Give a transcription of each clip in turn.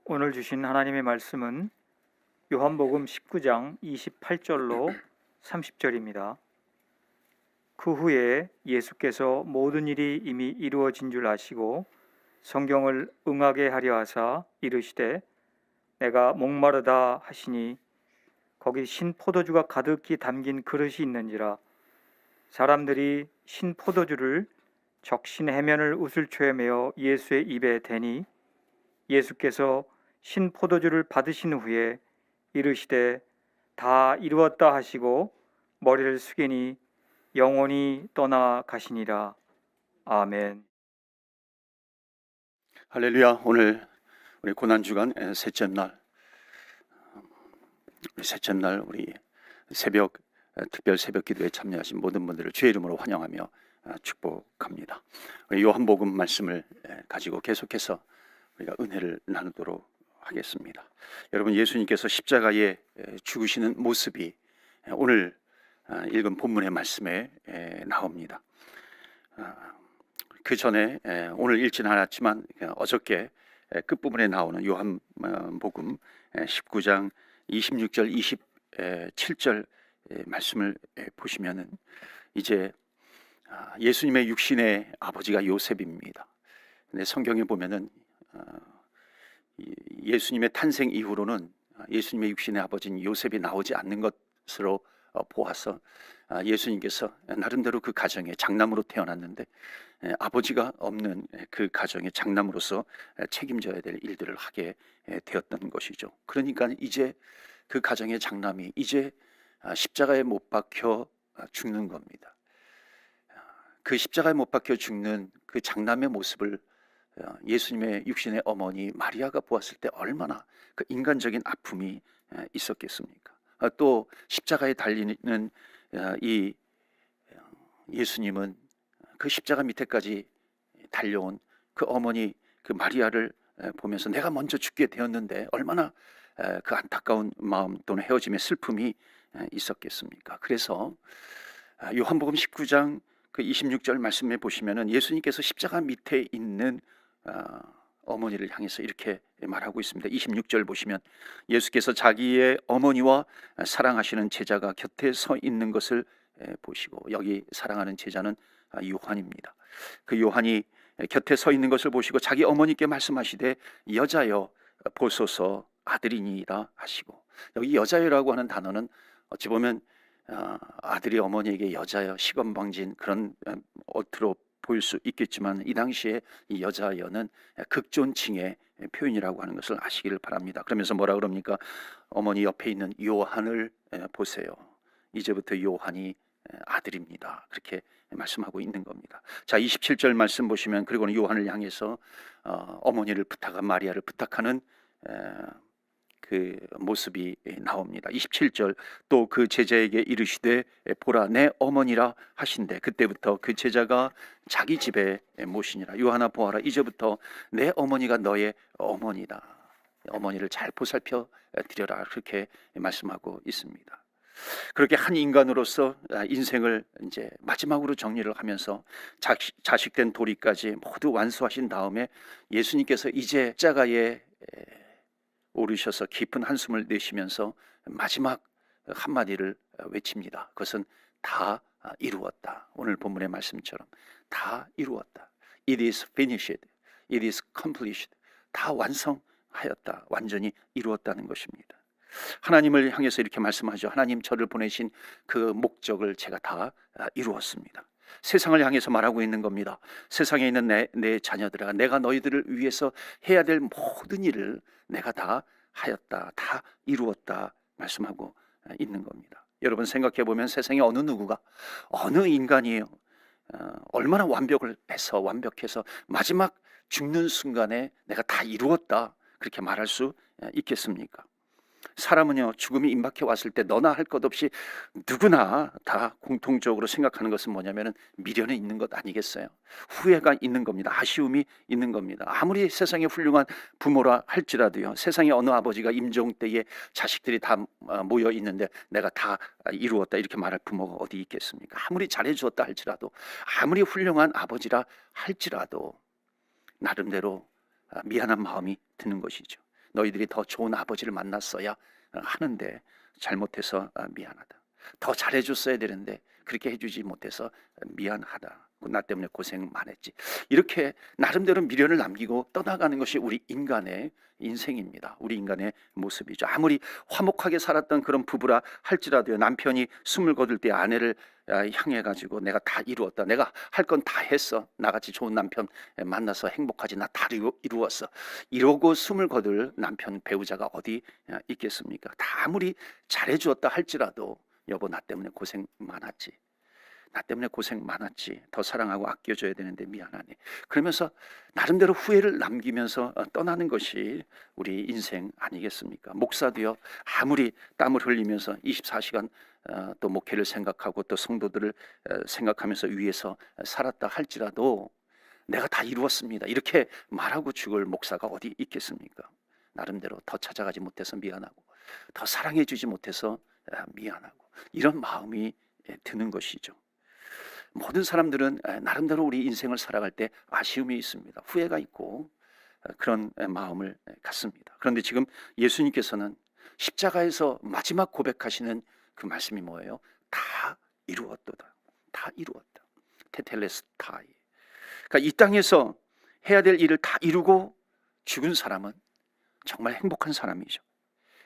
오늘 주신 하나님의 말씀은 요한복음 19장 28절로 30절입니다. 그 후에 예수께서 모든 일이 이미 이루어진 줄 아시고 성경을 응하게 하려 하사 이르시되 내가 목마르다 하시니 거기 신 포도주가 가득히 담긴 그릇이 있는지라. 사람들이 신 포도주를 적신 해면을 우슬초에 메어 예수의 입에 대니 예수께서 신 포도주를 받으신 후에 이르시되 다 이루었다 하시고 머리를 숙이니 영원히 떠나 가시니라. 아멘. 할렐루야. 오늘 우리 고난주간 셋째 날 우리 새벽 특별 새벽 기도에 참여하신 모든 분들을 주의 이름으로 환영하며 축복합니다. 우리 요한복음 말씀을 가지고 계속해서 우리가 은혜를 나누도록 하겠습니다. 여러분, 예수님께서 십자가에 죽으시는 모습이 오늘 읽은 본문의 말씀에 나옵니다. 그 전에 오늘 읽지는 않았지만 어저께 끝부분에 나오는 요한복음 19장 26절 27절 말씀을 보시면은 이제 예수님의 육신의 아버지가 요셉입니다. 근데 성경에 보면은 예수님의 탄생 이후로는 예수님의 육신의 아버지인 요셉이 나오지 않는 것으로 보아서 예수님께서 나름대로 그 가정에 장남으로 태어났는데 아버지가 없는 그 가정의 장남으로서 책임져야 될 일들을 하게 되었던 것이죠. 그러니까 이제 그 가정의 장남이 이제 십자가에 못 박혀 죽는 겁니다. 그 십자가에 못 박혀 죽는 그 장남의 모습을 예수님의 육신의 어머니 마리아가 보았을 때 얼마나 그 인간적인 아픔이 있었겠습니까? 또 십자가에 달리는 이 예수님은 그 십자가 밑에까지 달려온 그 어머니 그 마리아를 보면서 내가 먼저 죽게 되었는데 얼마나 그 안타까운 마음 또는 헤어짐의 슬픔이 있었겠습니까? 그래서 요한복음 19장 그 26절 말씀에 보시면은 예수님께서 십자가 밑에 있는 어머니를 향해서 이렇게 말하고 있습니다. 26절 보시면 예수께서 자기의 어머니와 사랑하시는 제자가 곁에 서 있는 것을 보시고, 여기 사랑하는 제자는 요한입니다. 그 요한이 곁에 서 있는 것을 보시고 자기 어머니께 말씀하시되 여자여 보소서 아들이니이다 하시고, 여기 여자여라고 하는 단어는 어찌 보면 아들이 어머니에게 여자여 시건방진 그런 어투로 보일 수 있겠지만 이 당시에 이 여자여는 극존칭의 표현이라고 하는 것을 아시기를 바랍니다. 그러면서 뭐라 그럽니까? 어머니 옆에 있는 요한을 보세요. 이제부터 요한이 아들입니다. 그렇게 말씀하고 있는 겁니다. 자, 27절 말씀 보시면 그리고는 요한을 향해서 어머니를 부탁한 마리아를 부탁하는 그 모습이 나옵니다. 27절 또 그 제자에게 이르시되 보라 내 어머니라 하신대 그때부터 그 제자가 자기 집에 모시니라. 요한아 보아라 이제부터 내 어머니가 너의 어머니다. 어머니를 잘 보살펴 드려라. 그렇게 말씀하고 있습니다. 그렇게 한 인간으로서 인생을 이제 마지막으로 정리를 하면서 자식된 도리까지 모두 완수하신 다음에 예수님께서 이제 십자가에 오르셔서 깊은 한숨을 내쉬면서 마지막 한마디를 외칩니다. 그것은 다 이루었다. 오늘 본문의 말씀처럼 다 이루었다. It is finished. It is completed. 다 완성하였다. 완전히 이루었다는 것입니다. 하나님을 향해서 이렇게 말씀하죠. 하나님 저를 보내신 그 목적을 제가 다 이루었습니다. 세상을 향해서 말하고 있는 겁니다. 세상에 있는 내 자녀들아, 내가 너희들을 위해서 해야 될 모든 일을 내가 다 하였다, 다 이루었다 말씀하고 있는 겁니다. 여러분 생각해 보면 세상에 어느 누구가 어느 인간이에요 얼마나 완벽해서 마지막 죽는 순간에 내가 다 이루었다 그렇게 말할 수 있겠습니까? 사람은요 죽음이 임박해 왔을 때 너나 할 것 없이 누구나 다 공통적으로 생각하는 것은 뭐냐면은 미련이 있는 것 아니겠어요? 후회가 있는 겁니다. 아쉬움이 있는 겁니다. 아무리 세상에 훌륭한 부모라 할지라도요 세상에 어느 아버지가 임종 때에 자식들이 다 모여 있는데 내가 다 이루었다 이렇게 말할 부모가 어디 있겠습니까? 아무리 잘해주었다 할지라도 아무리 훌륭한 아버지라 할지라도 나름대로 미안한 마음이 드는 것이죠. 너희들이 더 좋은 아버지를 만났어야 하는데 잘못해서 미안하다. 더 잘해줬어야 되는데 그렇게 해주지 못해서 미안하다. 나 때문에 고생 많았지. 이렇게 나름대로 미련을 남기고 떠나가는 것이 우리 인간의 인생입니다. 우리 인간의 모습이죠. 아무리 화목하게 살았던 그런 부부라 할지라도요, 남편이 숨을 거둘 때 아내를 향해 가지고 내가 다 이루었다, 내가 할 건 다 했어, 나같이 좋은 남편 만나서 행복하지, 나 다 이루었어, 이러고 숨을 거둘 남편 배우자가 어디 있겠습니까? 다 아무리 잘해주었다 할지라도 여보 나 때문에 고생 많았지, 나 때문에 고생 많았지, 더 사랑하고 아껴줘야 되는데 미안하네, 그러면서 나름대로 후회를 남기면서 떠나는 것이 우리 인생 아니겠습니까? 목사도요, 아무리 땀을 흘리면서 24시간 또 목회를 생각하고 또 성도들을 생각하면서 위에서 살았다 할지라도 내가 다 이루었습니다, 이렇게 말하고 죽을 목사가 어디 있겠습니까? 나름대로 더 찾아가지 못해서 미안하고, 더 사랑해 주지 못해서 미안하고, 이런 마음이 드는 것이죠. 모든 사람들은 나름대로 우리 인생을 살아갈 때 아쉬움이 있습니다. 후회가 있고 그런 마음을 갖습니다. 그런데 지금 예수님께서는 십자가에서 마지막 고백하시는 그 말씀이 뭐예요? 다 이루었도다. 다 이루었다. 테텔레스타이. 그러니까 이 땅에서 해야 될 일을 다 이루고 죽은 사람은 정말 행복한 사람이죠.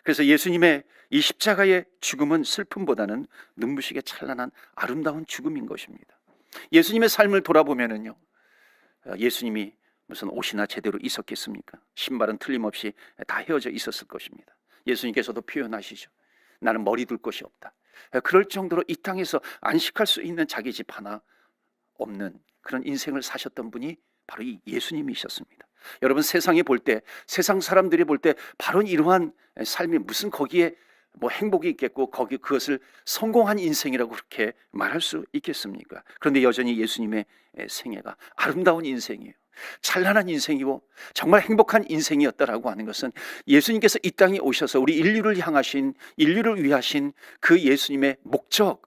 그래서 예수님의 이 십자가의 죽음은 슬픔보다는 눈부시게 찬란한 아름다운 죽음인 것입니다. 예수님의 삶을 돌아보면은요, 예수님이 무슨 옷이나 제대로 있었겠습니까? 신발은 틀림없이 다 헤어져 있었을 것입니다. 예수님께서도 표현하시죠. 나는 머리 둘 곳이 없다. 그럴 정도로 이 땅에서 안식할 수 있는 자기 집 하나 없는 그런 인생을 사셨던 분이 바로 이 예수님이셨습니다. 여러분, 세상이 볼 때, 세상 사람들이 볼 때 바로 이러한 삶이 무슨 거기에 뭐 행복이 있겠고 거기 그것을 성공한 인생이라고 그렇게 말할 수 있겠습니까? 그런데 여전히 예수님의 생애가 아름다운 인생이에요. 찬란한 인생이고 정말 행복한 인생이었다라고 하는 것은 예수님께서 이 땅에 오셔서 우리 인류를 향하신, 인류를 위하신 그 예수님의 목적,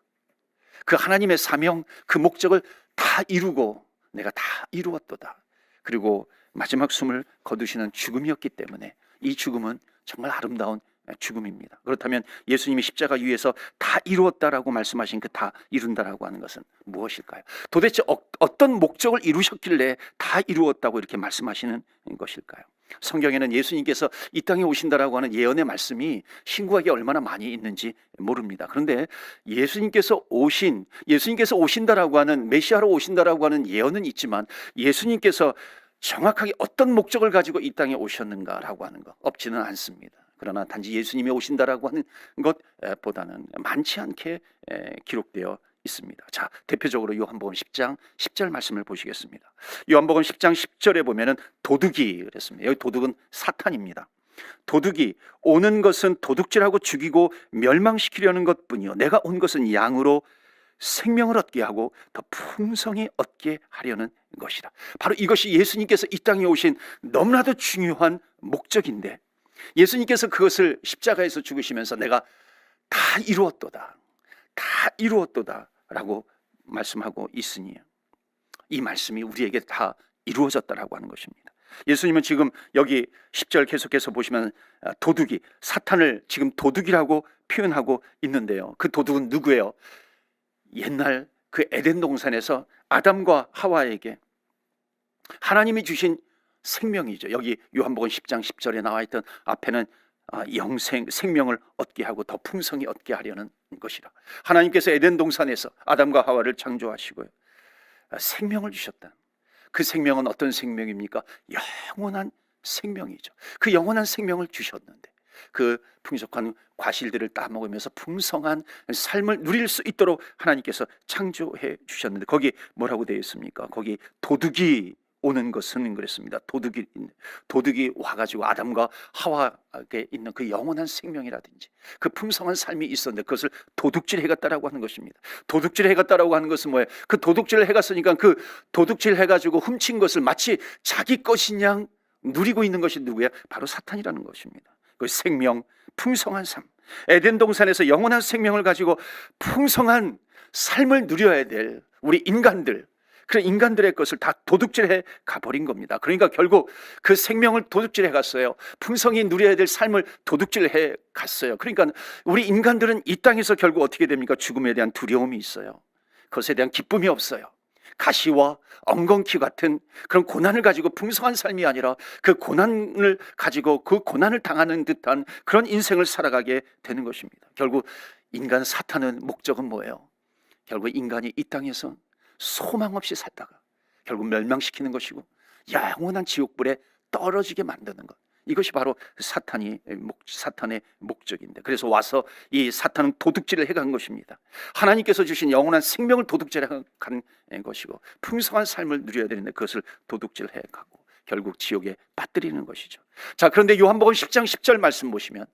그 하나님의 사명, 그 목적을 다 이루고 내가 다 이루었도다. 그리고 마지막 숨을 거두시는 죽음이었기 때문에 이 죽음은 정말 아름다운 죽음입니다. 그렇다면 예수님이 십자가 위에서 다 이루었다라고 말씀하신 그 다 이룬다라고 하는 것은 무엇일까요? 도대체 어떤 목적을 이루셨길래 다 이루었다고 이렇게 말씀하시는 것일까요? 성경에는 예수님께서 이 땅에 오신다라고 하는 예언의 말씀이 신구약에 얼마나 많이 있는지 모릅니다. 그런데 예수님께서 오신다라고 하는, 메시아로 오신다라고 하는 예언은 있지만 예수님께서 정확하게 어떤 목적을 가지고 이 땅에 오셨는가라고 하는 것 없지는 않습니다. 그러나 단지 예수님이 오신다라고 하는 것보다는 많지 않게 기록되어 있습니다. 자, 대표적으로 요한복음 10장 10절 말씀을 보시겠습니다. 요한복음 10장 10절에 보면은 도둑이 그랬습니다. 여기 도둑은 사탄입니다. 도둑이 오는 것은 도둑질하고 죽이고 멸망시키려는 것뿐이요 내가 온 것은 양으로 생명을 얻게 하고 더 풍성히 얻게 하려는 것이라. 바로 이것이 예수님께서 이 땅에 오신 너무나도 중요한 목적인데, 예수님께서 그것을 십자가에서 죽으시면서 내가 다 이루었도다, 다 이루었도다 라고 말씀하고 있으니 이 말씀이 우리에게 다 이루어졌다라고 하는 것입니다. 예수님은 지금 여기 10절 계속해서 보시면 도둑이, 사탄을 지금 도둑이라고 표현하고 있는데요, 그 도둑은 누구예요? 옛날 그 에덴 동산에서 아담과 하와에게 하나님이 주신 생명이죠. 여기 요한복음 10장 10절에 나와 있던 앞에는 생명을 얻게 하고 더 풍성히 얻게 하려는 것이라. 하나님께서 에덴 동산에서 아담과 하와를 창조하시고요, 생명을 주셨다. 그 생명은 어떤 생명입니까? 영원한 생명이죠. 그 영원한 생명을 주셨는데 그 풍족한 과실들을 따먹으면서 풍성한 삶을 누릴 수 있도록 하나님께서 창조해 주셨는데 거기 뭐라고 되어 있습니까? 거기 도둑이 오는 것은 그랬습니다. 도둑이 와가지고 아담과 하와에게 있는 그 영원한 생명이라든지 그 풍성한 삶이 있었는데 그것을 도둑질 해갔다라고 하는 것입니다. 도둑질 해갔다라고 하는 것은 뭐예요? 그 도둑질을 해갔으니까 그 도둑질 해가지고 훔친 것을 마치 자기 것인 양 누리고 있는 것이 누구야? 바로 사탄이라는 것입니다. 그 생명, 풍성한 삶, 에덴 동산에서 영원한 생명을 가지고 풍성한 삶을 누려야 될 우리 인간들, 그런 인간들의 것을 다 도둑질해 가버린 겁니다. 그러니까 결국 그 생명을 도둑질해 갔어요. 풍성히 누려야 될 삶을 도둑질해 갔어요. 그러니까 우리 인간들은 이 땅에서 결국 어떻게 됩니까? 죽음에 대한 두려움이 있어요. 그것에 대한 기쁨이 없어요. 가시와 엉겅퀴 같은 그런 고난을 가지고 풍성한 삶이 아니라 그 고난을 가지고 그 고난을 당하는 듯한 그런 인생을 살아가게 되는 것입니다. 결국 인간 사탄은 목적은 뭐예요? 결국 인간이 이 땅에서 소망 없이 살다가 결국 멸망시키는 것이고 영원한 지옥불에 떨어지게 만드는 것, 이것이 바로 사탄의 목적인데, 그래서 와서 이 사탄은 도둑질을 해간 것입니다. 하나님께서 주신 영원한 생명을 도둑질해 간 것이고 풍성한 삶을 누려야 되는데 그것을 도둑질해 가고 결국 지옥에 빠뜨리는 것이죠. 자, 그런데 요한복음 10장 10절 말씀 보시면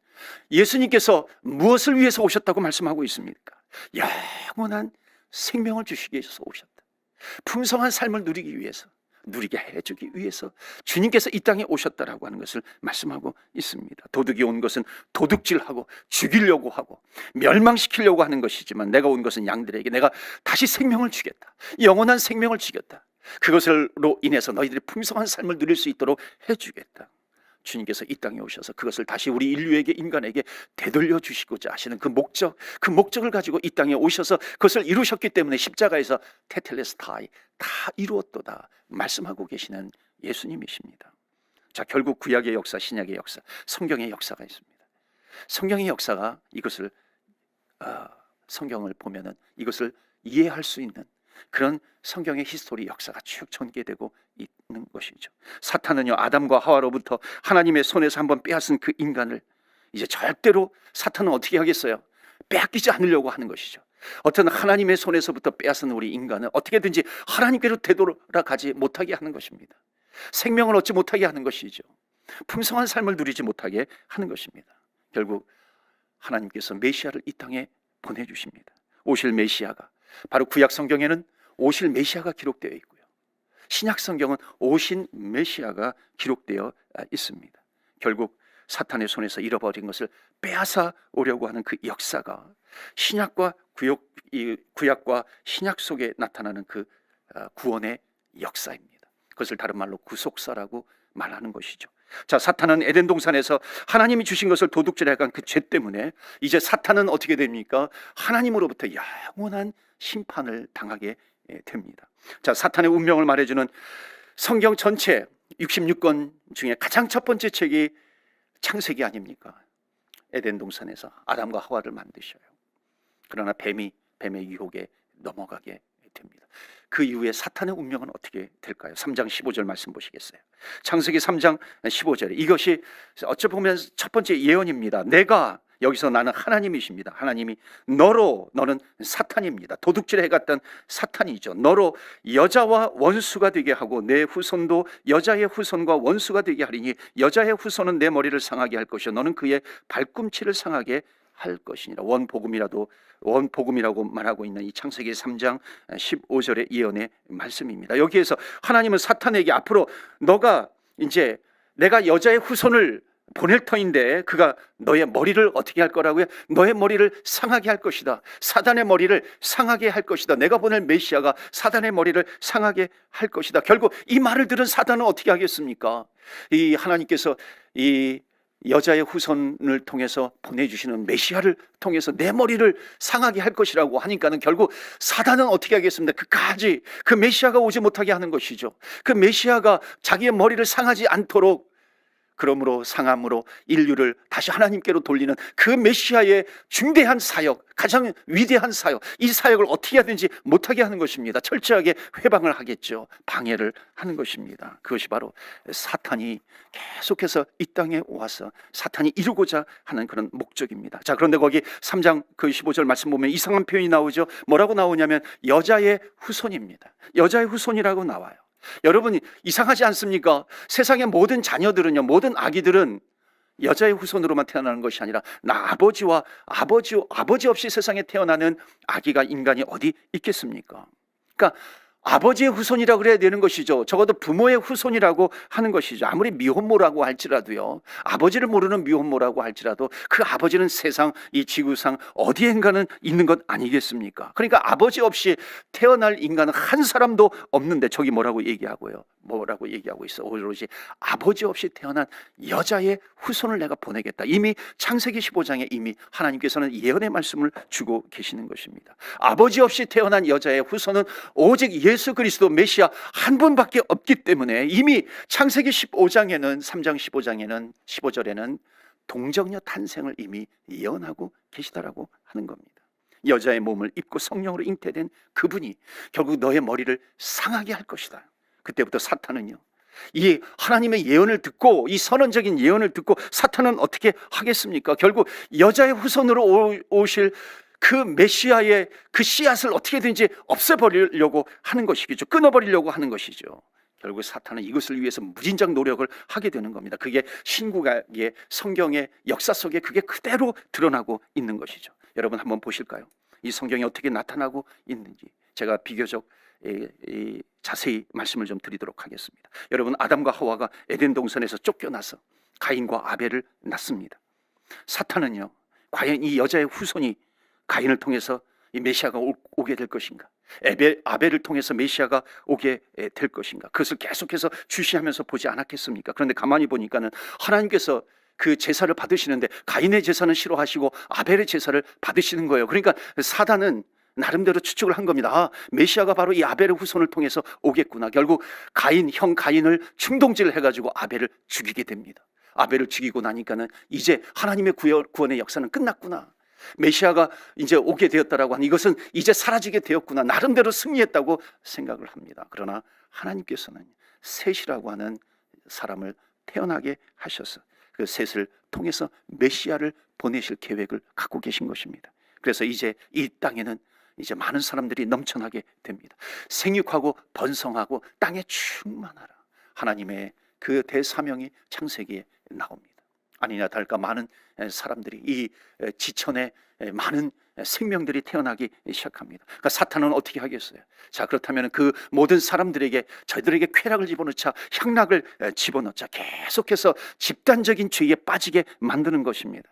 예수님께서 무엇을 위해서 오셨다고 말씀하고 있습니까? 영원한 생명을 주시기 위해서 오셨다. 풍성한 삶을 누리기 위해서, 누리게 해주기 위해서 주님께서 이 땅에 오셨다라고 하는 것을 말씀하고 있습니다. 도둑이 온 것은 도둑질하고 죽이려고 하고 멸망시키려고 하는 것이지만 내가 온 것은 양들에게 내가 다시 생명을 주겠다. 영원한 생명을 주겠다. 그것으로 인해서 너희들이 풍성한 삶을 누릴 수 있도록 해주겠다. 주님께서 이 땅에 오셔서 그것을 다시 우리 인류에게, 인간에게 되돌려 주시고자 하시는 그 목적을 가지고 이 땅에 오셔서 그것을 이루셨기 때문에 십자가에서 테텔레스타이, 다 이루었도다 말씀하고 계시는 예수님이십니다. 자, 결국 구약의 역사, 신약의 역사, 성경의 역사가 있습니다. 성경의 역사가 이것을 성경을 보면은 이것을 이해할 수 있는 그런 성경의 히스토리 역사가 쭉 전개되고 있는 것이죠. 사탄은요, 아담과 하와로부터 하나님의 손에서 한번 빼앗은 그 인간을 이제 절대로 사탄은 어떻게 하겠어요? 빼앗기지 않으려고 하는 것이죠. 어떤 하나님의 손에서부터 빼앗은 우리 인간은 어떻게든지 하나님께로 되돌아가지 못하게 하는 것입니다. 생명을 얻지 못하게 하는 것이죠. 풍성한 삶을 누리지 못하게 하는 것입니다. 결국 하나님께서 메시아를 이 땅에 보내주십니다. 오실 메시아가 바로 구약 성경에는 오실 메시아가 기록되어 있고요, 신약 성경은 오신 메시아가 기록되어 있습니다. 결국 사탄의 손에서 잃어버린 것을 빼앗아 오려고 하는 그 역사가 신약과 구약과 신약 속에 나타나는 그 구원의 역사입니다. 그것을 다른 말로 구속사라고 말하는 것이죠. 자, 사탄은 에덴 동산에서 하나님이 주신 것을 도둑질해간 그 죄 때문에 이제 사탄은 어떻게 됩니까? 하나님으로부터 영원한 심판을 당하게 됩니다. 자, 사탄의 운명을 말해주는 성경 전체 66권 중에 가장 첫 번째 책이 창세기 아닙니까? 에덴 동산에서 아담과 하와를 만드셔요. 그러나 뱀의 유혹에 넘어가게 됩니다. 그 이후에 사탄의 운명은 어떻게 될까요? 3장 15절 말씀 보시겠어요? 창세기 3장 15절에 이것이 어찌 보면 첫 번째 예언입니다. 여기서 나는 하나님이십니다. 하나님이 너는 사탄입니다. 도둑질 해갔던 사탄이죠. 너로 여자와 원수가 되게 하고 내 후손도 여자의 후손과 원수가 되게 하리니 여자의 후손은 내 머리를 상하게 할 것이요 너는 그의 발꿈치를 상하게 할 것이니라. 원복음이라고 말하고 있는 이 창세기 3장 15절의 예언의 말씀입니다. 여기에서 하나님은 사탄에게 앞으로 내가 여자의 후손을 보낼 터인데 그가 너의 머리를 어떻게 할 거라고요? 너의 머리를 상하게 할 것이다. 사단의 머리를 상하게 할 것이다. 내가 보낼 메시아가 사단의 머리를 상하게 할 것이다. 결국 이 말을 들은 사단은 어떻게 하겠습니까? 이 하나님께서 이 여자의 후손을 통해서 보내주시는 메시아를 통해서 내 머리를 상하게 할 것이라고 하니까는 결국 사단은 어떻게 하겠습니까? 그까지 그 메시아가 오지 못하게 하는 것이죠. 그 메시아가 자기의 머리를 상하지 않도록, 그러므로 상함으로 인류를 다시 하나님께로 돌리는 그 메시아의 중대한 사역, 가장 위대한 사역, 이 사역을 어떻게 하든지 못하게 하는 것입니다. 철저하게 회방을 하겠죠. 방해를 하는 것입니다. 그것이 바로 사탄이 계속해서 이 땅에 와서 사탄이 이루고자 하는 그런 목적입니다. 자, 그런데 거기 3장 그 15절 말씀 보면 이상한 표현이 나오죠. 뭐라고 나오냐면 여자의 후손입니다. 여자의 후손이라고 나와요. 여러분, 이상하지 않습니까? 세상의 모든 자녀들은요, 모든 아기들은 여자의 후손으로만 태어나는 것이 아니라 아버지 없이 세상에 태어나는 아기가, 인간이 어디 있겠습니까? 그러니까 아버지의 후손이라고 그래야 되는 것이죠. 적어도 부모의 후손이라고 하는 것이죠. 아무리 미혼모라고 할지라도요, 아버지를 모르는 미혼모라고 할지라도 그 아버지는 세상 이 지구상 어디엔가는 있는 것 아니겠습니까? 그러니까 아버지 없이 태어날 인간은 한 사람도 없는데, 저기 뭐라고 얘기하고요, 뭐라고 얘기하고 있어. 오로지 아버지 없이 태어난 여자의 후손을 내가 보내겠다. 이미 창세기 15장에 이미 하나님께서는 예언의 말씀을 주고 계시는 것입니다. 아버지 없이 태어난 여자의 후손은 오직 예수 그리스도 메시아 한 분밖에 없기 때문에 이미 창세기 15장에는 3장 15장에는 15절에는 동정녀 탄생을 이미 예언하고 계시다라고 하는 겁니다. 여자의 몸을 입고 성령으로 잉태된 그분이 결국 너의 머리를 상하게 할 것이다. 그때부터 사탄은요, 이 하나님의 예언을 듣고, 이 선언적인 예언을 듣고 사탄은 어떻게 하겠습니까? 결국 여자의 후손으로 오실 그 메시아의 그 씨앗을 어떻게든지 없애버리려고 하는 것이겠죠. 끊어버리려고 하는 것이죠. 결국 사탄은 이것을 위해서 무진장 노력을 하게 되는 겁니다. 그게 신구약의 성경의 역사 속에 그게 그대로 드러나고 있는 것이죠. 여러분 한번 보실까요? 이 성경이 어떻게 나타나고 있는지 제가 비교적 자세히 말씀을 좀 드리도록 하겠습니다. 여러분, 아담과 하와가 에덴 동산에서 쫓겨나서 가인과 아벨을 낳습니다. 사탄은요, 과연 이 여자의 후손이 가인을 통해서 이 메시아가 오게 될 것인가, 아벨을 통해서 메시아가 오게 될 것인가, 그것을 계속해서 주시하면서 보지 않았겠습니까? 그런데 가만히 보니까는 하나님께서 그 제사를 받으시는데 가인의 제사는 싫어하시고 아벨의 제사를 받으시는 거예요. 그러니까 사단은 나름대로 추측을 한 겁니다. 아, 메시아가 바로 이 아벨의 후손을 통해서 오겠구나. 결국 형 가인을 충동질을 해가지고 아벨을 죽이게 됩니다. 아벨을 죽이고 나니까는 이제 하나님의 구원의 역사는 끝났구나, 메시아가 이제 오게 되었다라고 하는 이것은 이제 사라지게 되었구나, 나름대로 승리했다고 생각을 합니다. 그러나 하나님께서는 셋이라고 하는 사람을 태어나게 하셔서 그 셋을 통해서 메시아를 보내실 계획을 갖고 계신 것입니다. 그래서 이제 이 땅에는 이제 많은 사람들이 넘쳐나게 됩니다. 생육하고 번성하고 땅에 충만하라, 하나님의 그 대사명이 창세기에 나옵니다. 아니나 다를까 많은 사람들이 이 지천에 많은 생명들이 태어나기 시작합니다. 그러니까 사탄은 어떻게 하겠어요? 자, 그렇다면 그 모든 사람들에게, 저희들에게 쾌락을 집어넣자, 향락을 집어넣자, 계속해서 집단적인 죄에 빠지게 만드는 것입니다.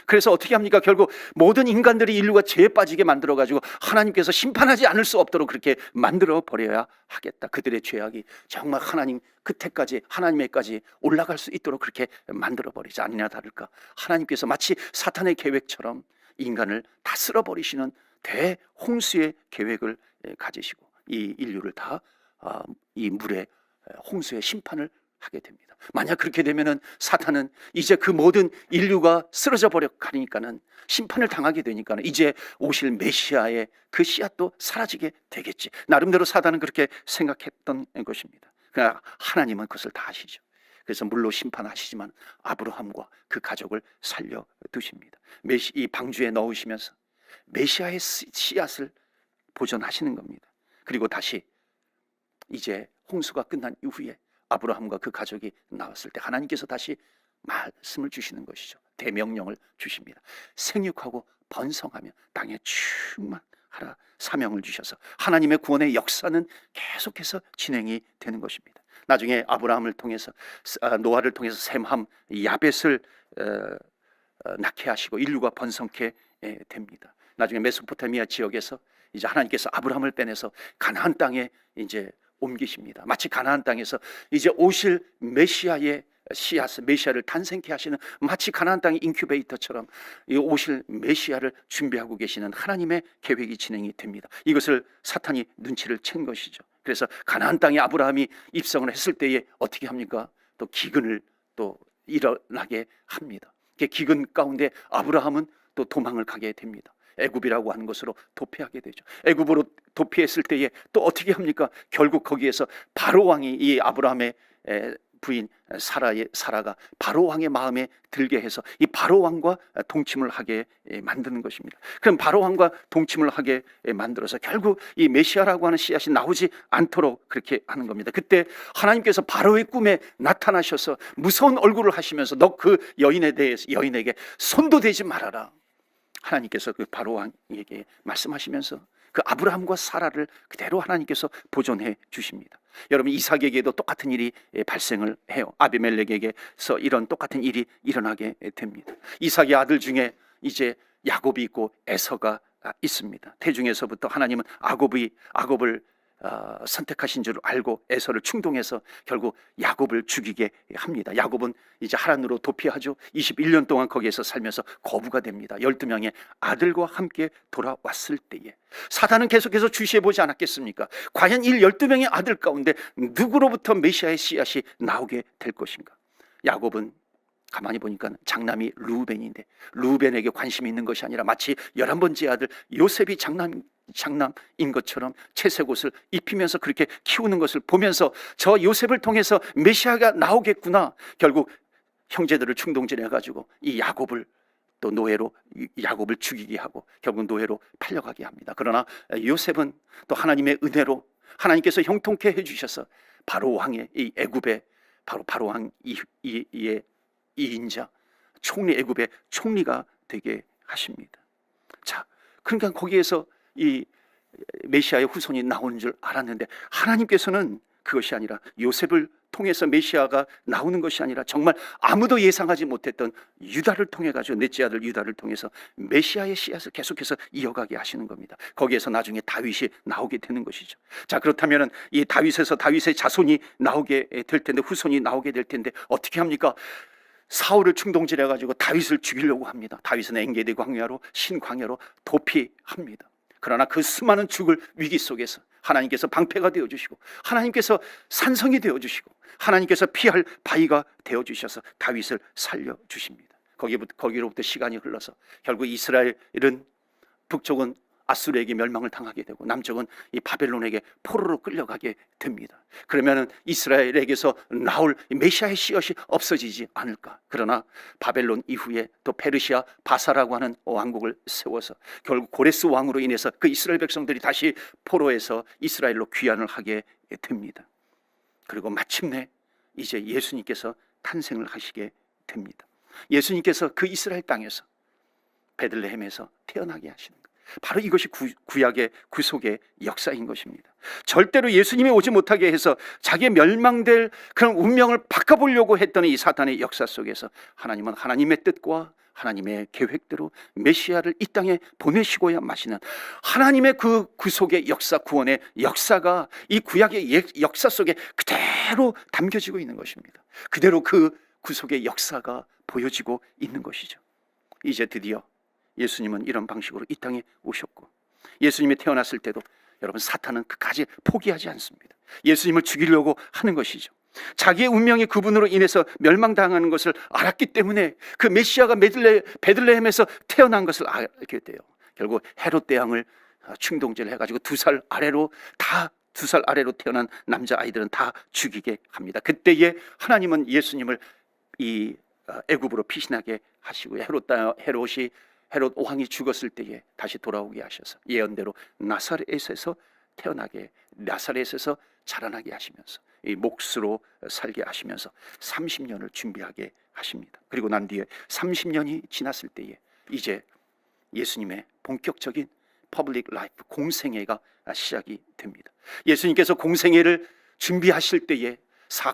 그래서 어떻게 합니까? 결국 모든 인간들이 인류가 죄에 빠지게 만들어가지고 하나님께서 심판하지 않을 수 없도록 그렇게 만들어 버려야 하겠다. 그들의 죄악이 정말 하나님 끝에까지, 하나님에까지 올라갈 수 있도록 그렇게 만들어 버리지. 아니나 다를까 하나님께서 마치 사탄의 계획처럼 인간을 다 쓸어버리시는 대홍수의 계획을 가지시고 이 인류를 다 이 물의 홍수의 심판을 하게 됩니다. 만약 그렇게 되면은 사탄은 이제 그 모든 인류가 쓰러져 버려 가니까는, 심판을 당하게 되니까는 이제 오실 메시아의 그 씨앗도 사라지게 되겠지. 나름대로 사탄은 그렇게 생각했던 것입니다. 그러나 하나님은 그것을 다 아시죠. 그래서 물로 심판하시지만 아브라함과 그 가족을 살려 두십니다. 이 방주에 넣으시면서 메시아의 씨앗을 보존하시는 겁니다. 그리고 다시 이제 홍수가 끝난 이후에 아브라함과 그 가족이 나왔을 때 하나님께서 다시 말씀을 주시는 것이죠. 대명령을 주십니다. 생육하고 번성하며 땅에 충만하라 사명을 주셔서 하나님의 구원의 역사는 계속해서 진행이 되는 것입니다. 나중에 아브라함을 통해서, 노아를 통해서 셈함, 야벳을 낳게 하시고 인류가 번성케 됩니다. 나중에 메소포타미아 지역에서 이제 하나님께서 아브라함을 빼내서 가나안 땅에 이제 옮기십니다. 마치 가나안 땅에서 이제 오실 메시아의 씨앗, 메시아를 탄생케 하시는, 마치 가나안 땅의 인큐베이터처럼 이 오실 메시아를 준비하고 계시는 하나님의 계획이 진행이 됩니다. 이것을 사탄이 눈치를 챈 것이죠. 그래서 가나안 땅에 아브라함이 입성을 했을 때에 어떻게 합니까? 또 기근을 또 일어나게 합니다. 기근 가운데 아브라함은 또 도망을 가게 됩니다. 애굽이라고 하는 것으로 도피하게 되죠. 애굽으로 도피했을 때에 또 어떻게 합니까? 결국 거기에서 바로 왕이, 이 아브라함의 부인 사라가 바로 왕의 마음에 들게 해서 이 바로 왕과 동침을 하게 만드는 것입니다. 그럼 바로 왕과 동침을 하게 만들어서 결국 이 메시아라고 하는 씨앗이 나오지 않도록 그렇게 하는 겁니다. 그때 하나님께서 바로의 꿈에 나타나셔서 무서운 얼굴을 하시면서 너 그 여인에게 손도 대지 말아라, 하나님께서 그 바로 왕에게 말씀하시면서 그 아브라함과 사라를 그대로 하나님께서 보존해 주십니다. 여러분, 이삭에게도 똑같은 일이 발생을 해요. 아비멜렉에게서 이런 똑같은 일이 일어나게 됩니다. 이삭의 아들 중에 이제 야곱이 있고 에서가 있습니다. 태중에서부터 하나님은 야곱을 선택하신 줄 알고 에서를 충동해서 결국 야곱을 죽이게 합니다. 야곱은 이제 하란으로 도피하죠. 21년 동안 거기에서 살면서 거부가 됩니다. 12명의 아들과 함께 돌아왔을 때에 사단은 계속해서 주시해보지 않았겠습니까? 과연 이 12명의 아들 가운데 누구로부터 메시아의 씨앗이 나오게 될 것인가? 야곱은 가만히 보니까 장남이 루벤인데, 루벤에게 관심이 있는 것이 아니라 마치 11번째 아들 요셉이 장남인 것처럼 채색 옷을 입히면서 그렇게 키우는 것을 보면서 저 요셉을 통해서 메시아가 나오겠구나. 결국 형제들을 충동질해 가지고 이 야곱을 또 노예로, 야곱을 죽이게 하고 결국 노예로 팔려가게 합니다. 그러나 요셉은 또 하나님의 은혜로 하나님께서 형통케 해주셔서 바로 왕의 이 애굽의 바로 왕 이의 이인자 총리, 애굽의 총리가 되게 하십니다. 자, 그러니까 거기에서 이 메시아의 후손이 나오는 줄 알았는데 하나님께서는 그것이 아니라 요셉을 통해서 메시아가 나오는 것이 아니라 정말 아무도 예상하지 못했던 유다를 통해 가지고 넷째 아들 유다를 통해서 메시아의 씨앗을 계속해서 이어가게 하시는 겁니다. 거기에서 나중에 다윗이 나오게 되는 것이죠. 자, 그렇다면 이 다윗에서 다윗의 자손이 나오게 될 텐데, 후손이 나오게 될 텐데 어떻게 합니까? 사울을 충동질해 가지고 다윗을 죽이려고 합니다. 다윗은 엔게디 광야로, 신광야로 도피합니다. 그러나 그 수많은 죽을 위기 속에서 하나님께서 방패가 되어주시고 하나님께서 산성이 되어주시고 하나님께서 피할 바위가 되어주셔서 다윗을 살려주십니다. 거기로부터 시간이 흘러서 결국 이스라엘은 북쪽은 아수르에게 멸망을 당하게 되고 남쪽은 이 바벨론에게 포로로 끌려가게 됩니다. 그러면 이스라엘에게서 나올 메시아의 씨앗이 없어지지 않을까? 그러나 바벨론 이후에 또 페르시아 바사라고 하는 왕국을 세워서 결국 고레스 왕으로 인해서 그 이스라엘 백성들이 다시 포로에서 이스라엘로 귀환을 하게 됩니다. 그리고 마침내 이제 예수님께서 탄생을 하시게 됩니다. 예수님께서 그 이스라엘 땅에서 베들레헴에서 태어나게 하시는 것, 바로 이것이 구약의 구속의 역사인 것입니다. 절대로 예수님이 오지 못하게 해서 자기의 멸망될 그런 운명을 바꿔보려고 했던 이 사탄의 역사 속에서 하나님은 하나님의 뜻과 하나님의 계획대로 메시아를 이 땅에 보내시고야 마시는 하나님의 그 구속의 역사, 구원의 역사가 이 구약의 역사 속에 그대로 담겨지고 있는 것입니다. 그대로 그 구속의 역사가 보여지고 있는 것이죠. 이제 드디어 예수님은 이런 방식으로 이 땅에 오셨고, 예수님이 태어났을 때도 여러분 사탄은 끝까지 포기하지 않습니다. 예수님을 죽이려고 하는 것이죠. 자기의 운명이 그분으로 인해서 멸망당하는 것을 알았기 때문에 그 메시아가 베들레헴에서 태어난 것을 알게 돼요. 결국 헤롯 대왕을 충동질을 해가지고 2살 아래로 태어난 남자아이들은 다 죽이게 합니다. 그때에 하나님은 예수님을 이 애굽으로 피신하게 하시고 헤롯 왕이 죽었을 때에 다시 돌아오게 하셔서 예언대로 나사렛에서 자라나게 하시면서 이 몫으로 살게 하시면서 30년을 준비하게 하십니다. 그리고 난 뒤에 30년이 지났을 때에 이제 예수님의 본격적인 퍼블릭 라이프, 공생애가 시작이 됩니다. 예수님께서 공생애를 준비하실 때에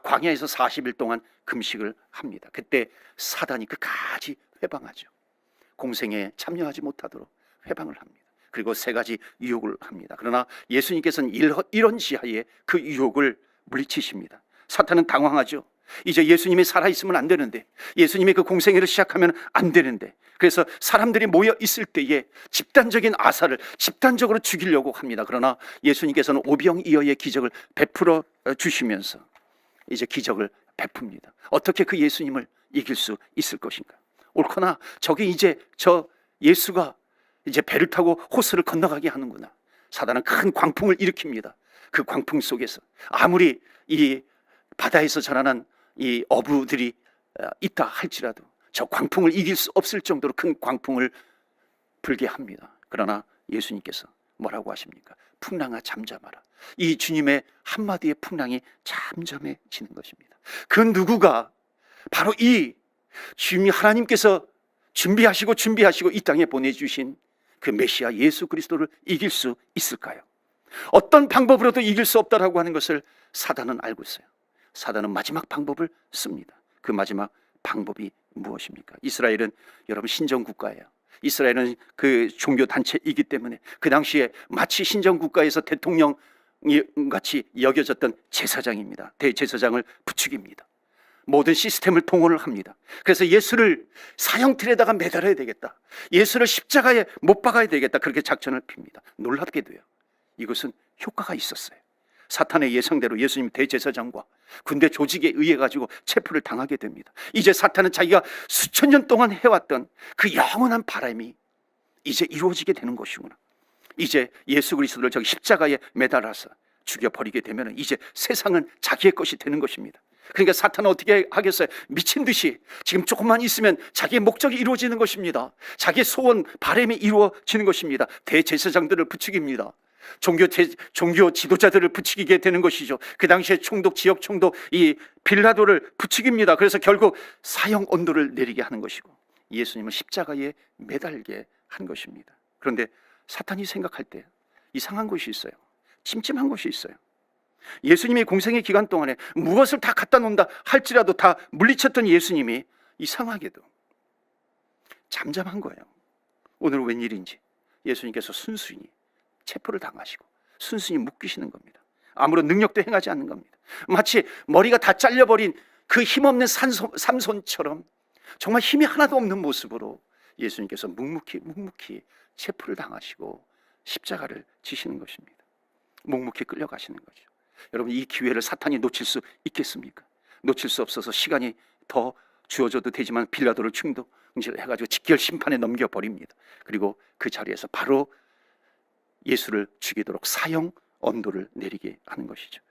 광야에서 40일 동안 금식을 합니다. 그때 사단이 끝까지 회방하죠. 공생에 참여하지 못하도록 회방을 합니다. 그리고 3가지 유혹을 합니다. 그러나 예수님께서는 이런 지하에 그 유혹을 물리치십니다. 사탄은 당황하죠. 이제 예수님이 살아있으면 안 되는데, 예수님의 그 공생애를 시작하면 안 되는데, 그래서 사람들이 모여 있을 때에 집단적인 아사를 집단적으로 죽이려고 합니다. 그러나 예수님께서는 오병이어의 기적을 베풀어 주시면서 이제 기적을 베풉니다. 어떻게 그 예수님을 이길 수 있을 것인가? 옳거나 저게 이제 저 예수가 이제 배를 타고 호수를 건너가게 하는구나. 사단은 큰 광풍을 일으킵니다. 그 광풍 속에서 아무리 이 바다에서 자라난 이 어부들이 있다 할지라도 저 광풍을 이길 수 없을 정도로 큰 광풍을 불게 합니다. 그러나 예수님께서 뭐라고 하십니까? 풍랑아 잠잠하라. 이 주님의 한마디의 풍랑이 잠잠해지는 것입니다. 그 누구가 바로 이 주님이 하나님께서 준비하시고 이 땅에 보내주신 그 메시아 예수 그리스도를 이길 수 있을까요? 어떤 방법으로도 이길 수 없다라고 하는 것을 사단은 알고 있어요. 사단은 마지막 방법을 씁니다. 그 마지막 방법이 무엇입니까? 이스라엘은 여러분 신정국가예요. 이스라엘은 그 종교 단체이기 때문에 그 당시에 마치 신정국가에서 대통령 같이 여겨졌던 제사장입니다. 대제사장을 부추깁니다. 모든 시스템을 동원을 합니다. 그래서 예수를 사형틀에다가 매달아야 되겠다, 예수를 십자가에 못 박아야 되겠다, 그렇게 작전을 핍니다. 놀랍게도요, 이것은 효과가 있었어요. 사탄의 예상대로 예수님 대제사장과 군대 조직에 의해 가지고 체포를 당하게 됩니다. 이제 사탄은 자기가 수천 년 동안 해왔던 그 영원한 바람이 이제 이루어지게 되는 것이구나. 이제 예수 그리스도를 저기 십자가에 매달아서 죽여버리게 되면 이제 세상은 자기의 것이 되는 것입니다. 그러니까 사탄은 어떻게 하겠어요? 미친 듯이 지금 조금만 있으면 자기의 목적이 이루어지는 것입니다. 자기의 소원, 바람이 이루어지는 것입니다. 대제사장들을 부추깁니다. 종교 지도자들을 부추기게 되는 것이죠. 그 당시에 총독, 지역 총독 이 빌라도를 부추깁니다. 그래서 결국 사형 언도를 내리게 하는 것이고 예수님은 십자가에 매달게 한 것입니다. 그런데 사탄이 생각할 때 이상한 것이 있어요. 찜찜한 것이 있어요. 예수님이 공생의 기간 동안에 무엇을 다 갖다 놓는다 할지라도 다 물리쳤던 예수님이 이상하게도 잠잠한 거예요. 오늘은 웬일인지 예수님께서 순순히 체포를 당하시고 순순히 묶이시는 겁니다. 아무런 능력도 행하지 않는 겁니다. 마치 머리가 다 잘려버린 그 힘없는 삼손처럼 정말 힘이 하나도 없는 모습으로 예수님께서 묵묵히 체포를 당하시고 십자가를 지시는 것입니다. 묵묵히 끌려가시는 거죠. 여러분, 이 기회를 사탄이 놓칠 수 있겠습니까? 놓칠 수 없어서 시간이 더 주어져도 되지만 빌라도를 충동해가지고 직결 심판에 넘겨버립니다. 그리고 그 자리에서 바로 예수를 죽이도록 사형 언도를 내리게 하는 것이죠.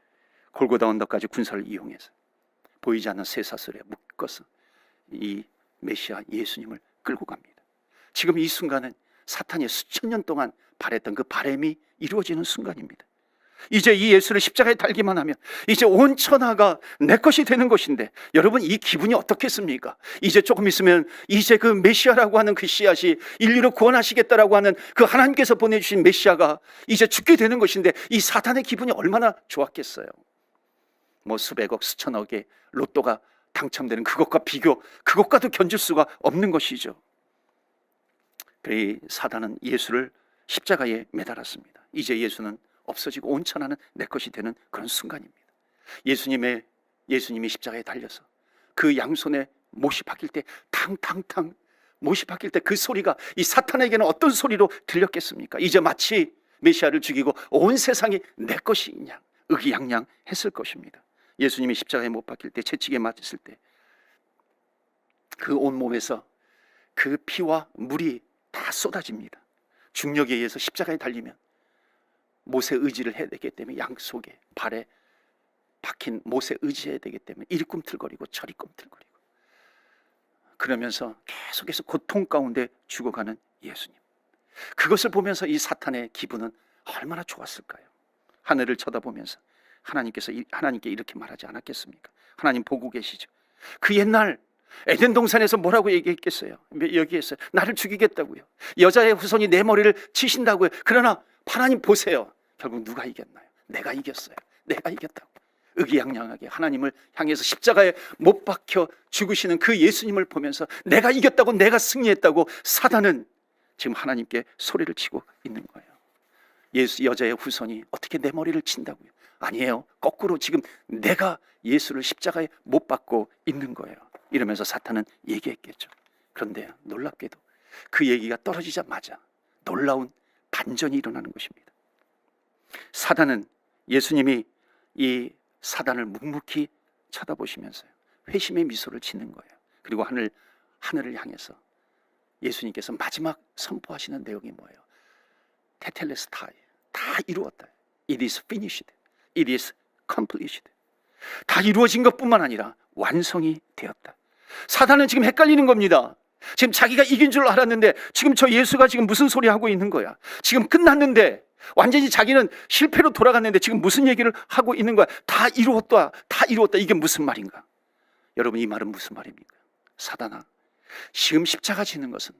골고다 언덕까지 군사를 이용해서 보이지 않는 쇠사슬에 묶어서 이 메시아 예수님을 끌고 갑니다. 지금 이 순간은 사탄이 수천 년 동안 바랬던 그 바람이 이루어지는 순간입니다. 이제 이 예수를 십자가에 달기만 하면 이제 온 천하가 내 것이 되는 것인데, 여러분 이 기분이 어떻겠습니까? 이제 조금 있으면 이제 그 메시아라고 하는 그 씨앗이 인류를 구원하시겠다라고 하는 그 하나님께서 보내주신 메시아가 이제 죽게 되는 것인데, 이 사탄의 기분이 얼마나 좋았겠어요. 뭐 수백억 수천억의 로또가 당첨되는 그것과도 견줄 수가 없는 것이죠. 그래 사탄은 예수를 십자가에 매달았습니다. 이제 예수는 없어지고 온 천하는 내 것이 되는 그런 순간입니다. 예수님이 십자가에 달려서 그 양손에 못이 박힐 때 탕탕탕 못이 박힐 때 그 소리가 이 사탄에게는 어떤 소리로 들렸겠습니까? 이제 마치 메시아를 죽이고 온 세상이 내 것이냐 의기양양했을 것입니다. 예수님이 십자가에 못 박힐 때, 채찍에 맞았을 때 그 온몸에서 그 피와 물이 다 쏟아집니다. 중력에 의해서 십자가에 달리면 못에 의지를 해야 되기 때문에 양 속에 발에 박힌 못에 의지해야 되기 때문에 이리 꿈틀거리고 저리 꿈틀거리고 그러면서 계속해서 고통 가운데 죽어가는 예수님, 그것을 보면서 이 사탄의 기분은 얼마나 좋았을까요? 하늘을 쳐다보면서 하나님께 이렇게 말하지 않았겠습니까? 하나님 보고 계시죠. 그 옛날 에덴 동산에서 뭐라고 얘기했겠어요? 여기에서 나를 죽이겠다고요. 여자의 후손이 내 머리를 치신다고요. 그러나 하나님 보세요. 결국 누가 이겼나요? 내가 이겼어요. 내가 이겼다고. 의기양양하게 하나님을 향해서 십자가에 못 박혀 죽으시는 그 예수님을 보면서 내가 이겼다고, 내가 승리했다고 사단은 지금 하나님께 소리를 치고 있는 거예요. 여자의 후손이 어떻게 내 머리를 친다고요? 아니에요. 거꾸로 지금 내가 예수를 십자가에 못 박고 있는 거예요. 이러면서 사탄은 얘기했겠죠. 그런데 놀랍게도 그 얘기가 떨어지자마자 놀라운 반전이 일어나는 것입니다. 사단은, 예수님이 이 사단을 묵묵히 쳐다보시면서요, 회심의 미소를 짓는 거예요. 그리고 하늘을 향해서 예수님께서 마지막 선포하시는 내용이 뭐예요? 테텔레스타이, 다 이루었다. It is finished. It is completed. 다 이루어진 것뿐만 아니라 완성이 되었다. 사단은 지금 헷갈리는 겁니다. 지금 자기가 이긴 줄 알았는데 지금 저 예수가 지금 무슨 소리 하고 있는 거야? 지금 끝났는데, 완전히 자기는 실패로 돌아갔는데 지금 무슨 얘기를 하고 있는 거야? 다 이루었다, 다 이루었다. 이게 무슨 말인가? 여러분, 이 말은 무슨 말입니까? 사단아, 지금 십자가 지는 것은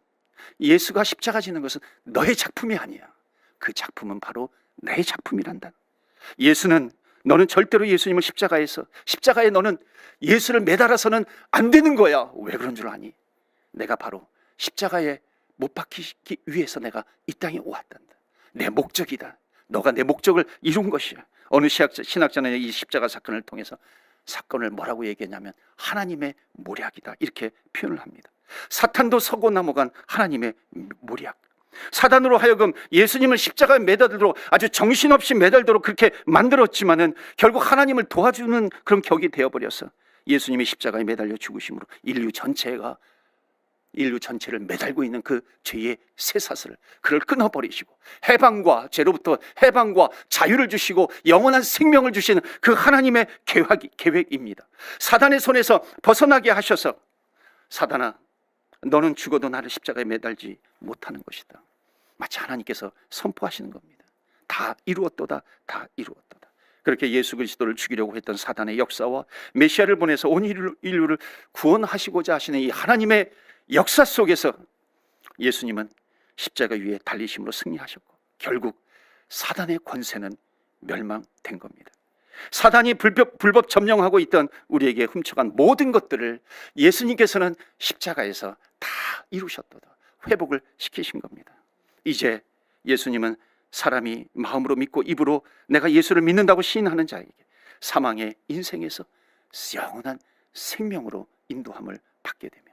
예수가 십자가 지는 것은 너의 작품이 아니야. 그 작품은 바로 내 작품이란다. 예수는, 너는 절대로 예수님을 십자가에 너는 예수를 매달아서는 안 되는 거야. 왜 그런 줄 아니? 내가 바로 십자가에 못 박히기 위해서 내가 이 땅에 왔단다. 내 목적이다. 너가 내 목적을 이룬 것이야. 어느 신학자는 이 십자가 사건을 통해서 사건을 뭐라고 얘기했냐면 하나님의 모략이다, 이렇게 표현을 합니다. 사탄도 서고 넘어간 하나님의 모략. 사단으로 하여금 예수님을 십자가에 매달도록, 아주 정신없이 매달도록 그렇게 만들었지만은 결국 하나님을 도와주는 그런 격이 되어버려서 예수님이 십자가에 매달려 죽으심으로 인류 전체를 매달고 있는 그 죄의 쇠사슬을, 그를 끊어버리시고 해방과, 죄로부터 해방과 자유를 주시고 영원한 생명을 주시는 그 하나님의 계획입니다. 사단의 손에서 벗어나게 하셔서, 사단아, 너는 죽어도 나를 십자가에 매달지 못하는 것이다. 마치 하나님께서 선포하시는 겁니다. 다 이루었도다, 다 이루었도다. 그렇게 예수 그리스도를 죽이려고 했던 사단의 역사와 메시아를 보내서 온 인류를 구원하시고자 하시는 이 하나님의 역사 속에서 예수님은 십자가 위에 달리심으로 승리하셨고 결국 사단의 권세는 멸망된 겁니다. 사단이 불법 점령하고 있던 우리에게 훔쳐간 모든 것들을 예수님께서는 십자가에서 다 이루셨도다, 회복을 시키신 겁니다. 이제 예수님은 사람이 마음으로 믿고 입으로 내가 예수를 믿는다고 시인하는 자에게 사망의 인생에서 영원한 생명으로 인도함을 받게 되며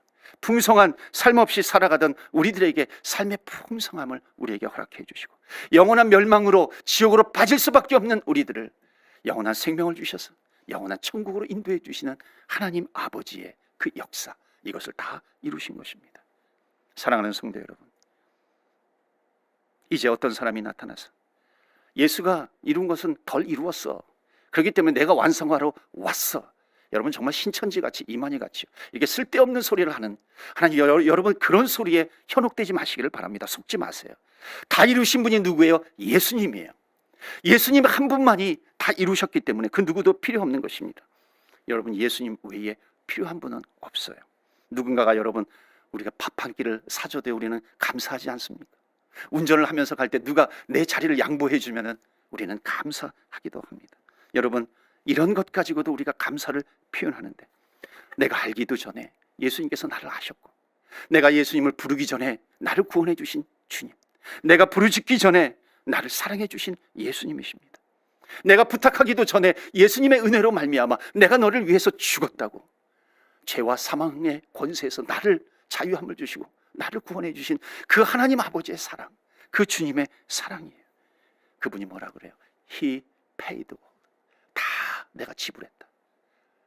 풍성한 삶 없이 살아가던 우리들에게 삶의 풍성함을 우리에게 허락해 주시고 영원한 멸망으로 지옥으로 빠질 수밖에 없는 우리들을 영원한 생명을 주셔서 영원한 천국으로 인도해 주시는 하나님 아버지의 그 역사, 이것을 다 이루신 것입니다. 사랑하는 성도 여러분, 이제 어떤 사람이 나타나서 예수가 이룬 것은 덜 이루었어, 그렇기 때문에 내가 완성하러 왔어, 여러분 정말 신천지같이 이만희같이 이렇게 쓸데없는 소리를 하는 하나님, 여러분 그런 소리에 현혹되지 마시기를 바랍니다. 속지 마세요. 다 이루신 분이 누구예요? 예수님이에요. 예수님 한 분만이 다 이루셨기 때문에 그 누구도 필요 없는 것입니다. 여러분 예수님 외에 필요한 분은 없어요. 누군가가 여러분 우리가 밥 한 끼를 사줘도 우리는 감사하지 않습니까? 운전을 하면서 갈 때 누가 내 자리를 양보해 주면은 우리는 감사하기도 합니다. 여러분 이런 것 가지고도 우리가 감사를 표현하는데, 내가 알기도 전에 예수님께서 나를 아셨고, 내가 예수님을 부르기 전에 나를 구원해 주신 주님, 내가 부르짖기 전에 나를 사랑해 주신 예수님이십니다. 내가 부탁하기도 전에 예수님의 은혜로 말미암아 내가 너를 위해서 죽었다고, 죄와 사망의 권세에서 나를 자유함을 주시고 나를 구원해 주신 그 하나님 아버지의 사랑, 그 주님의 사랑이에요. 그분이 뭐라 그래요? He paid. 다 내가 지불했다.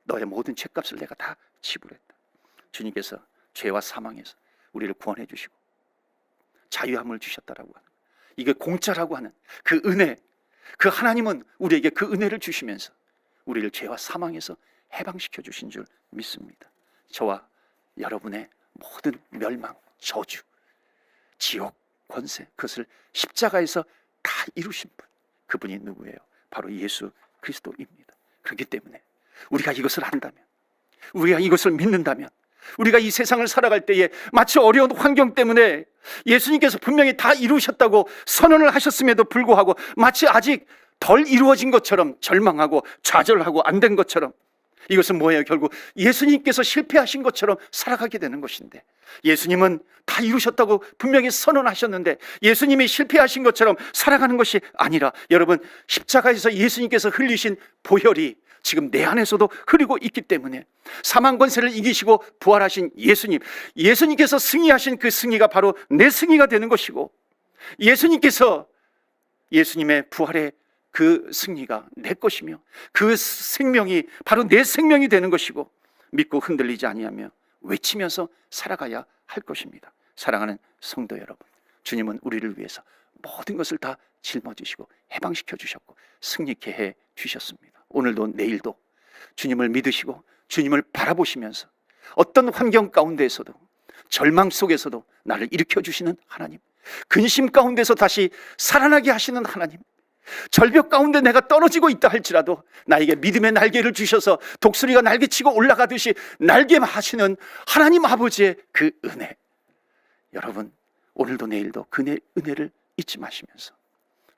너의 모든 죄값을 내가 다 지불했다. 주님께서 죄와 사망에서 우리를 구원해 주시고 자유함을 주셨다라고 하는, 이게 공짜라고 하는 그 은혜, 그 하나님은 우리에게 그 은혜를 주시면서 우리를 죄와 사망에서 해방시켜 주신 줄 믿습니다. 저와 여러분의 모든 멸망, 저주, 지옥, 권세, 그것을 십자가에서 다 이루신 분, 그분이 누구예요? 바로 예수 그리스도입니다. 그렇기 때문에 우리가 이것을 안다면, 우리가 이것을 믿는다면, 우리가 이 세상을 살아갈 때에 마치 어려운 환경 때문에 예수님께서 분명히 다 이루셨다고 선언을 하셨음에도 불구하고 마치 아직 덜 이루어진 것처럼 절망하고 좌절하고 안 된 것처럼, 이것은 뭐예요? 결국 예수님께서 실패하신 것처럼 살아가게 되는 것인데, 예수님은 다 이루셨다고 분명히 선언하셨는데 예수님이 실패하신 것처럼 살아가는 것이 아니라, 여러분 십자가에서 예수님께서 흘리신 보혈이 지금 내 안에서도 흐르고 있기 때문에 사망 권세를 이기시고 부활하신 예수님, 예수님께서 승리하신 그 승리가 바로 내 승리가 되는 것이고, 예수님께서 예수님의 부활의 그 승리가 내 것이며 그 생명이 바로 내 생명이 되는 것이고, 믿고 흔들리지 아니하며 외치면서 살아가야 할 것입니다. 사랑하는 성도 여러분, 주님은 우리를 위해서 모든 것을 다 짊어지시고 해방시켜 주셨고 승리케 해 주셨습니다. 오늘도 내일도 주님을 믿으시고 주님을 바라보시면서 어떤 환경 가운데에서도, 절망 속에서도 나를 일으켜 주시는 하나님, 근심 가운데서 다시 살아나게 하시는 하나님, 절벽 가운데 내가 떨어지고 있다 할지라도 나에게 믿음의 날개를 주셔서 독수리가 날개치고 올라가듯이 날개 하시는 하나님 아버지의 그 은혜, 여러분 오늘도 내일도 그 은혜를 잊지 마시면서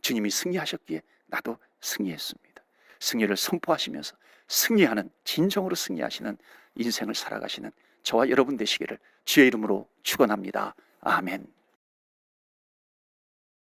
주님이 승리하셨기에 나도 승리했습니다. 승리를 선포하시면서 승리하는, 진정으로 승리하시는 인생을 살아가시는 저와 여러분 되시기를 주의 이름으로 축원합니다. 아멘.